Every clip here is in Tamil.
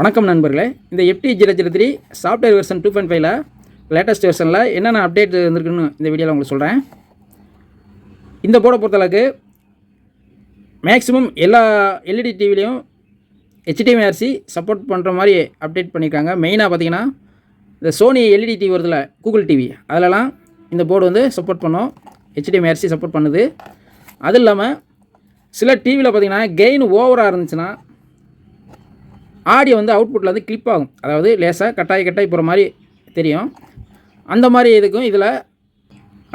வணக்கம் நண்பர்களே. இந்த FT003 சாஃப்ட்வேர் வெர்ஷன் 2.5ல லேட்டஸ்ட் வெர்ஷனில் என்னென்ன அப்டேட் வந்திருக்குன்னு இந்த வீடியோவில் உங்களுக்கு சொல்கிறேன். இந்த போர்டை பொறுத்தளவுக்கு மேக்ஸிமம் எல்லா எல்இடி டிவிலையும் HDMI சப்போர்ட் பண்ணுற மாதிரி அப்டேட் பண்ணியிருக்காங்க. மெயினாக பார்த்தீங்கன்னா இந்த சோனி எல்இடி டிவி வருதுல, கூகுள் டிவி, அதிலலாம் இந்த போர்டு வந்து சப்போர்ட் பண்ணும். HDMI சப்போர்ட் பண்ணுது. அது இல்லாமல் சில டிவியில் பார்த்தீங்கன்னா கெயின் ஓவராக இருந்துச்சுன்னா ஆடியோ வந்து அவுட்புட்டில் வந்து கிளிப் ஆகும். அதாவது லேசாக கட்டாய் போகிற மாதிரி தெரியும். அந்த மாதிரி இதுக்கும் இதில்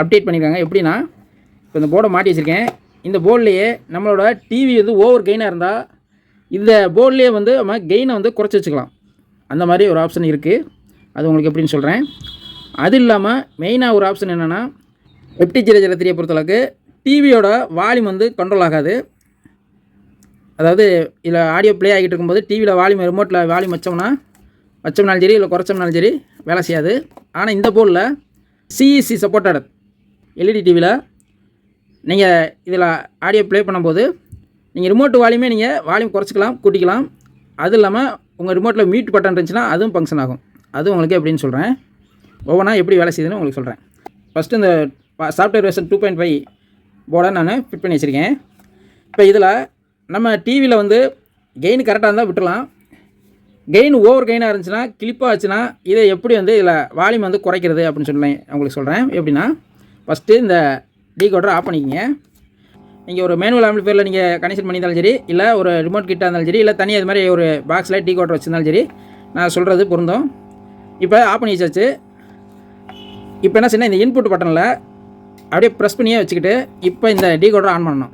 அப்டேட் பண்ணியிருக்காங்க. எப்படின்னா, இப்போ இந்த போர்டை மாட்டி வச்சுருக்கேன். இந்த போர்ட்லேயே நம்மளோட டிவி வந்து ஓவர் கெயினாக இருந்தால் இந்த போர்ட்லேயே வந்து நம்ம கெயினை வந்து குறைச்சி வச்சுக்கலாம். அந்த மாதிரி ஒரு ஆப்ஷன் இருக்குது. அது உங்களுக்கு எப்படின்னு சொல்கிறேன். அது இல்லாமல் மெயினாக ஒரு ஆப்ஷன் என்னென்னா, FT003 பொறுத்தளவுக்கு டிவியோட வால்யூம் வந்து கண்ட்ரோல் ஆகாது. அதாவது இதில் ஆடியோ ப்ளே ஆகிட்டு இருக்கும்போது டிவியில் வால்யூம் ரிமோட்டில் வால்யூம் வச்சோம்னாலும் சரி, இல்லை குறைச்சோம்னாலும் சரி வேலை செய்யாது. ஆனால் இந்த போர்டில் CEC சப்போர்ட்டட் எல்இடி டிவியில் நீங்கள் இதில் ஆடியோ ப்ளே பண்ணும்போது நீங்கள் ரிமோட் வால்யூமே நீங்கள் வால்யூம் குறைச்சிக்கலாம், கூட்டிக்கலாம். அது இல்லாமல் உங்கள் ரிமோட்டில் மியூட் பட்டன் இருந்துச்சுன்னா அதுவும் ஃபங்க்ஷன் ஆகும். அது உங்களுக்கு எப்படின்னு சொல்கிறேன். ஒவ்வொன்றா எப்படி வேலை செய்யுதுன்னு உங்களுக்கு சொல்கிறேன். ஃபஸ்ட்டு இந்த சாஃப்ட்வேர் வெர்ஷன் 2.5 போர்டை நான் ஃபிட் பண்ணி வச்சுருக்கேன். இப்போ இதில் நம்ம டிவியில் வந்து கெயின் கரெக்டாக இருந்தால் விட்டுலாம். கெயின் ஓவர் கெயினாக இருந்துச்சுன்னா, கிளிப்பாக ஆச்சுன்னா இதை எப்படி வந்து இதில் வால்யூம் வந்து குறைக்கிறது அப்படின்னு சொல்லி உங்களுக்கு சொல்கிறேன். எப்படின்னா, ஃபஸ்ட்டு இந்த டீகோடரை ஆஃப் பண்ணிக்கோங்க. நீங்கள் ஒரு மேனுவல் ஆம்பிளிஃபையரில் நீங்கள் கனெக்ஷன் பண்ணியிருந்தாலும் சரி, இல்லை ஒரு ரிமோட் கிட்டாக இருந்தாலும் சரி, இல்லை தனியாக இது மாதிரி ஒரு பாக்ஸில் டீகோடர் வச்சுருந்தாலும் சரி, நான் சொல்கிறது பொருந்தும். இப்போ ஆஃப் பண்ணி வச்சாச்சு. இப்போ என்ன செய்யணும், இந்த இன்புட் பட்டனில் அப்படியே ப்ரெஸ் பண்ணியே வச்சுக்கிட்டு இப்போ இந்த டீகோடரை ஆன் பண்ணணும்.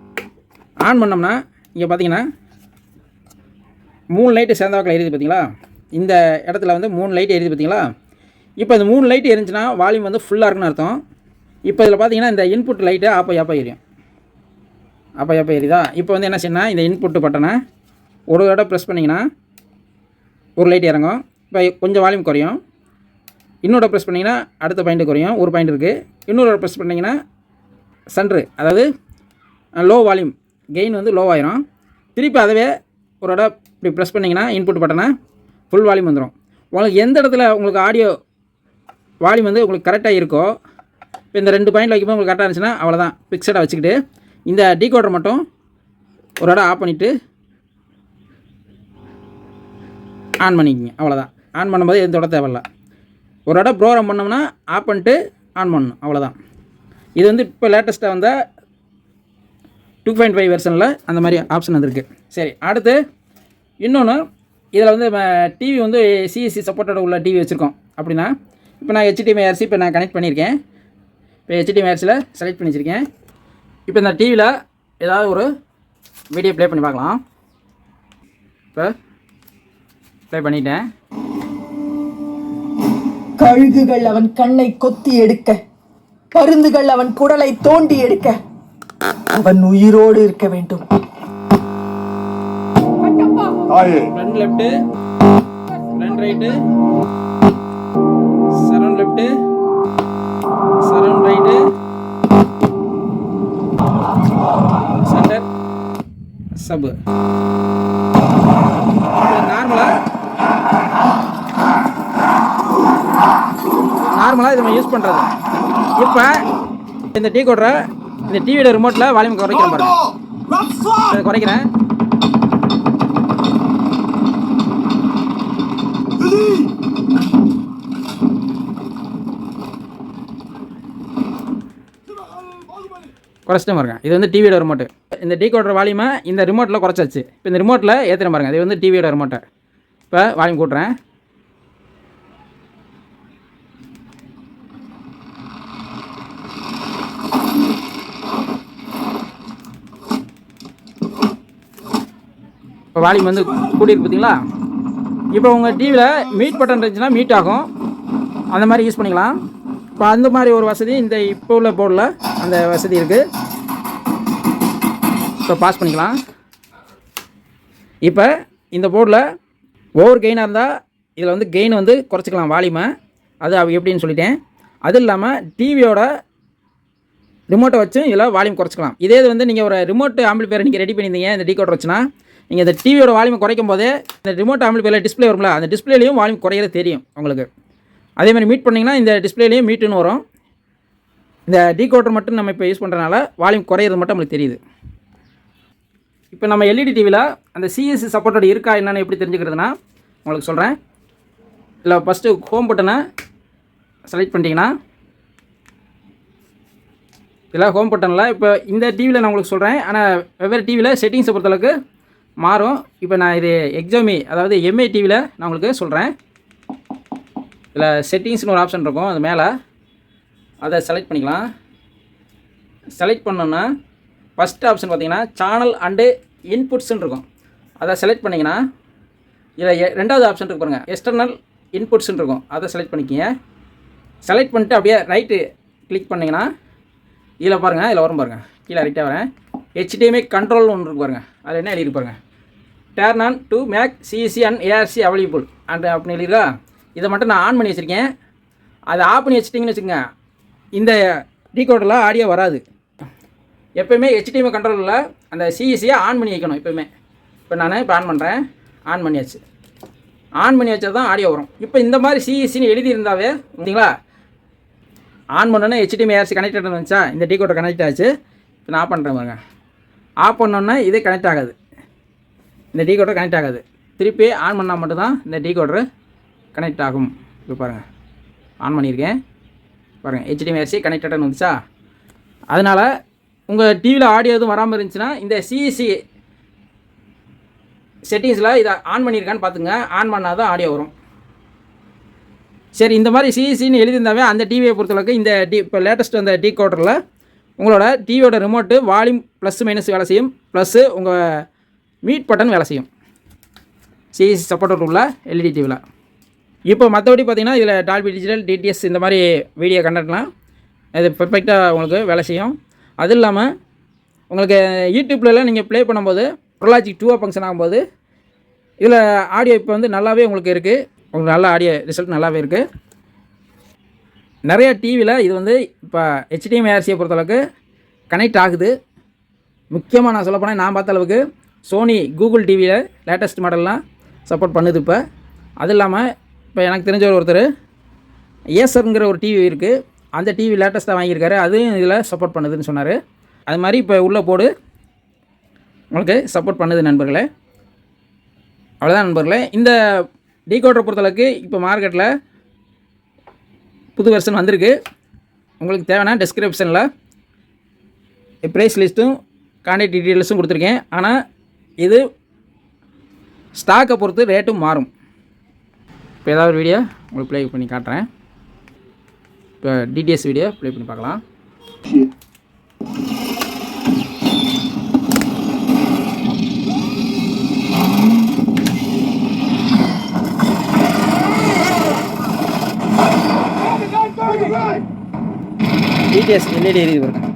ஆன் பண்ணோம்னா இங்கே பார்த்தீங்கன்னா 3 லைட்டு சேர்ந்தாக்கில் எரியுது பார்த்தீங்களா. இந்த இடத்துல வந்து 3 லைட்டு எரியுது பார்த்தீங்களா. இப்போ இந்த 3 லைட்டு எரிஞ்சுன்னா வால்யூம் வந்து ஃபுல்லாக இருக்குன்னு அர்த்தம். இப்போ இதில் பார்த்தீங்கன்னா இந்த இன்புட் லைட்டு ஆப்போ எரியும். ஆப்போ எரியுதா. இப்போ வந்து என்ன செய்யணும், இந்த இன்புட் பட்டனை ஒரு தடவை ப்ரெஸ் பண்ணிங்கன்னா ஒரு லைட் இறங்கும். இப்போ கொஞ்சம் வால்யூம் குறையும். இன்னொரு ப்ரெஸ் பண்ணிங்கன்னா அடுத்த பாயிண்ட்டு குறையும். ஒரு பாயிண்ட் இருக்குது. இன்னொரு ப்ரெஸ் பண்ணிங்கன்னா சென்ட்ரு, அதாவது லோ வால்யூம் கெயின் வந்து லோ ஆயிரும். திருப்பி அதவே ஒரு இடம் இப்படி ப்ரெஸ் பண்ணிங்கன்னா இன்புட் பட்டனை ஃபுல் வால்யூம் வந்துடும். உங்களுக்கு எந்த இடத்துல உங்களுக்கு ஆடியோ வால்யூம் வந்து உங்களுக்கு கரெக்டாக இருக்கோ, இப்போ இந்த 2 பாயிண்ட் வைக்கும்போது உங்களுக்கு கரெக்டாக இருந்துச்சுன்னா அவ்வளோதான். ஃபிக்ஸடாக வச்சுக்கிட்டு இந்த டீகோடர் மட்டும் ஒரு இடம் ஆஃப் பண்ணிவிட்டு ஆன் பண்ணிக்கிங்க. அவ்வளோதான். ஆன் பண்ணும்போது எந்த இடம் தேவையில்ல. ஒரு இடம் ப்ரோக்ராம் பண்ணோம்னா ஆஃப் பண்ணிட்டு ஆன் பண்ணணும். அவ்வளோதான். இது வந்து இப்போ லேட்டஸ்ட்டாக வந்த 2.5 வெர்ஷனில் அந்த மாதிரி ஆப்ஷன் வந்திருக்கு. சரி, அடுத்து இன்னொன்று, இதில் வந்து டிவி வந்து CEC சப்போர்ட்டோட உள்ள டிவி வச்சுருக்கோம். அப்படின்னா இப்போ நான் HDMI இப்போ நான் கனெக்ட் பண்ணியிருக்கேன். இப்போ HDMI செலக்ட் பண்ணி வச்சுருக்கேன். இப்போ இந்த டிவியில் ஏதாவது ஒரு வீடியோ ப்ளே பண்ணி பார்க்கலாம். இப்போ ப்ளே பண்ணிட்டேன். கழுகுகள் அவன் கண்ணை கொத்தி எடுக்க, பருந்துகள் அவன் குடலை தோண்டி எடுக்க, அவன் உயிரோடு இருக்க வேண்டும். Front left, front right, surround left, surround right, centre, sub. நார்மலாக இதை நம்ம யூஸ் பண்ணுறது. இப்போ இந்த டீகோடரை இந்த டிவியோட ரிமோட்டில் வால்யூம் குறைக்கிறேன் பாருங்க. இதை குறைக்கிறேன். குறைச்சிட்டே பாருங்க. இது வந்து டிவியோட ரிமோட்டு. இந்த டீகோடர் வால்யூமை இந்த ரிமோட்டில் குறைச்சாச்சு. இப்போ இந்த ரிமோட்டில் ஏற்றுறேன் பாருங்கள். இது வந்து டிவியோட ரிமோட்டை. இப்போ வால்யூம் கூட்டுறேன். இப்போ வால்யூம் வந்து கூட்டியிருக்கு பார்த்தீங்களா. இப்போ உங்கள் டிவியில் மியூட் பட்டன் இருந்துச்சுன்னா மியூட் ஆகும். அந்த மாதிரி யூஸ் பண்ணிக்கலாம். இப்போ அந்த மாதிரி ஒரு வசதி இந்த இப்போ உள்ள போர்டில் அந்த வசதி இருக்குது. இப்போ பாஸ் பண்ணிக்கலாம். இப்போ இந்த போர்டில் ஓவர் கெயினாக இருந்தால் இதில் வந்து கெயின் வந்து குறைச்சிக்கலாம் வால்யூமை. அது எப்படின்னு சொல்லிட்டேன். அது இல்லாமல் டிவியோட ரிமோட்டை வச்சு இதில் வால்யூம் குறைச்சிக்கலாம். இதே இது வந்து நீங்கள் ஒரு ரிமோட் ஆம்பிளிஃபையர் நீங்கள் ரெடி பண்ணியிருந்தீங்க இந்த டீகோடர் வச்சுன்னா, நீங்கள் இந்த டிவியோட வால்யூம் குறைக்கும் போதே இந்த ரிமோட் ஆம்பிளிஃபையரில் டிஸ்பிளே வரும்ல, அந்த டிஸ்பிளேலையும் வால்யூம் குறையிறது தெரியும் உங்களுக்கு. அதே மாதிரி மீட் பண்ணிங்கன்னா இந்த டிஸ்பிளேலையும் மீட்டுன்னு வரும். இந்த டீகோடர் மட்டும் நம்ம இப்போ யூஸ் பண்ணுறதுனால வால்யூம் குறையிறது மட்டும் நம்மளுக்கு தெரியுது. இப்போ நம்ம எல்இடி டிவியில் அந்த சிஎஸ்சி சப்போர்ட்டோட இருக்கா என்னென்னு எப்படி தெரிஞ்சுக்கிறதுனா உங்களுக்கு சொல்கிறேன். இல்லை ஃபஸ்ட்டு ஹோம் பட்டனை செலக்ட் பண்ணிட்டீங்கன்னா, இதில் ஹோம் பட்டனில் இப்போ இந்த டிவியில் நான் உங்களுக்கு சொல்கிறேன். ஆனால் வெவ்வேறு டிவியில் செட்டிங்ஸை பொறுத்தளவுக்கு மாறும். இப்போ நான் இது எக்ஸாமி அதாவது எம்ஏ டிவியில் நான் உங்களுக்கு சொல்கிறேன். இதில் செட்டிங்ஸ்னு ஒரு ஆப்ஷன் இருக்கும், அது மேலே அதை செலக்ட் பண்ணிக்கலாம். செலக்ட் பண்ணோன்னா ஃபஸ்ட் ஆப்ஷன் பார்த்தீங்கன்னா சேனல் அண்டு இன்புட்ஸ்ன்னு இருக்கும். அதை செலக்ட் பண்ணிங்கன்னா இதில் ரெண்டாவது ஆப்ஷன் இருக்கு பாருங்கள், எக்ஸ்டர்னல் இன்புட்ஸ்ன்னு இருக்கும். அதை செலக்ட் பண்ணிக்கிங்க. செலக்ட் பண்ணிட்டு அப்படியே ரைட்டு கிளிக் பண்ணிங்கன்னா இதில் பாருங்கள், இதில் வரும் பாருங்கள், கீழே ரைட்டாக வரேன், HDMI கண்ட்ரோல்னு ஒன்று இருக்கு பாருங்கள். அதில் என்ன எழுதிருக்கு பாருங்கள், turn on to make CC and ARC available and அப்படின்னு எழுதிருக்கா. இதை மட்டும் நான் ஆன் பண்ணி வச்சுருக்கேன். அதை ஆஃப் பண்ணி வச்சிட்டிங்கன்னு வச்சுக்கோங்க, இந்த டீகோடரில் ஆடியோ வராது. எப்போயுமே HDMI கண்ட்ரோலில் அந்த சிஇசியை ஆன் பண்ணி வைக்கணும் எப்போயுமே. இப்போ நான் இப்போ ஆன் பண்ணுறேன், ஆன் பண்ணியாச்சு. ஆன் பண்ணி வச்சா தான் ஆடியோ வரும். இப்போ இந்த மாதிரி சிஇசின்னு எழுதியிருந்தாவே பார்த்தீங்களா, ஆன் பண்ணோன்னே HDMI ஏஆர்சி கனெக்டட் வந்துச்சா, இந்த டீகோடர் கனெக்ட் ஆச்சு. இப்போ நான் ஆஃப் பண்ணுறேன் பாருங்க, ஆஃப் பண்ணோன்னே இதே கனெக்ட் ஆகாது, இந்த டீகோடர் கனெக்ட் ஆகாது. திருப்பி ஆன் பண்ணால் மட்டும்தான் இந்த டீகோடர் கனெக்ட் ஆகும். இப்போ பாருங்கள், ஆன் பண்ணியிருக்கேன் பாருங்கள், HDMI ஏஆர்சி கனெக்டட்னு வந்துச்சா. அதனால் உங்கள் டிவியில் ஆடியோ எதுவும் வராமல் இருந்துச்சுன்னா இந்த சிஇசி செட்டிங்ஸில் இதை ஆன் பண்ணியிருக்கான்னு பார்த்துங்க. ஆன் பண்ணால் தான் ஆடியோ வரும். சரி, இந்த மாதிரி சிஇசின்னு எழுதியிருந்தாவே அந்த டிவியை பொறுத்தளவுக்கு இந்த இப்போ லேட்டஸ்ட் அந்த டீகோடரில் உங்களோட டிவியோட ரிமோட்டு வால்யூம் ப்ளஸ் மைனஸ் வேலை செய்யும், ப்ளஸ்ஸு உங்கள் மீட் பட்டன் வேலை செய்யும் சிஇசி சப்போர்ட் உள்ள எல்இடி டிவியில். இப்போ மற்றபடி பார்த்திங்கன்னா இதில் டால்பி டிஜிட்டல், டிடிஎஸ் இந்த மாதிரி வீடியோ கண்டென்ட்லாம் இது பெர்ஃபெக்டாக உங்களுக்கு வேலை செய்யும். அது இல்லாமல் உங்களுக்கு யூடியூப்லலாம் நீங்கள் ப்ளே பண்ணும்போது ப்ரோலாஜிக் 2 ஃபங்க்ஷன் ஆகும்போது இதில் ஆடியோ இப்போ வந்து நல்லாவே உங்களுக்கு இருக்குது, உங்களுக்கு நல்ல ஆடியோ ரிசல்ட் நல்லாவே இருக்குது. நிறைய டிவியில் இது வந்து இப்போ HDMI ஏஆர்சியை பொறுத்தளவுக்கு கனெக்ட் ஆகுது. முக்கியமாக நான் சொல்லப்போனால் நான் பார்த்த அளவுக்கு சோனி கூகுள் டிவியில் லேட்டஸ்ட் மாடல்லாம் சப்போர்ட் பண்ணுது. இப்போ அது இல்லாமல் இப்போ எனக்கு தெரிஞ்ச ஒருத்தர் ஏசருங்கிற ஒரு டிவி இருக்குது, அந்த டிவி லேட்டஸ்ட்டாக வாங்கியிருக்காரு, அதுவும் இதில் சப்போர்ட் பண்ணுதுன்னு சொன்னார். அது மாதிரி இப்போ உள்ள போர்டு உங்களுக்கு சப்போர்ட் பண்ணுது நண்பர்களே. அவ்வளோதான் நண்பர்களே. இந்த டீகோடரை பொறுத்தளவுக்கு இப்போ மார்க்கெட்டில் புது வெர்ஷன் வந்திருக்கு. உங்களுக்கு தேவைன்னா டிஸ்கிரிப்ஷனில் ப்ரைஸ் லிஸ்ட்டும் கான்டாக்ட் டீட்டெயில்ஸும் கொடுத்துருக்கேன். ஆனால் இது ஸ்டாக்கை பொறுத்து ரேட்டும் மாறும். இப்போ ஏதாவது ஒரு வீடியோ உங்களுக்கு ப்ளே பண்ணி காட்டுறேன். இப்போ டிடிஎஸ் வீடியோ ப்ளே பண்ணி பார்க்கலாம். டிடிஎஸ் எல்இடி எரியுது பாருங்க.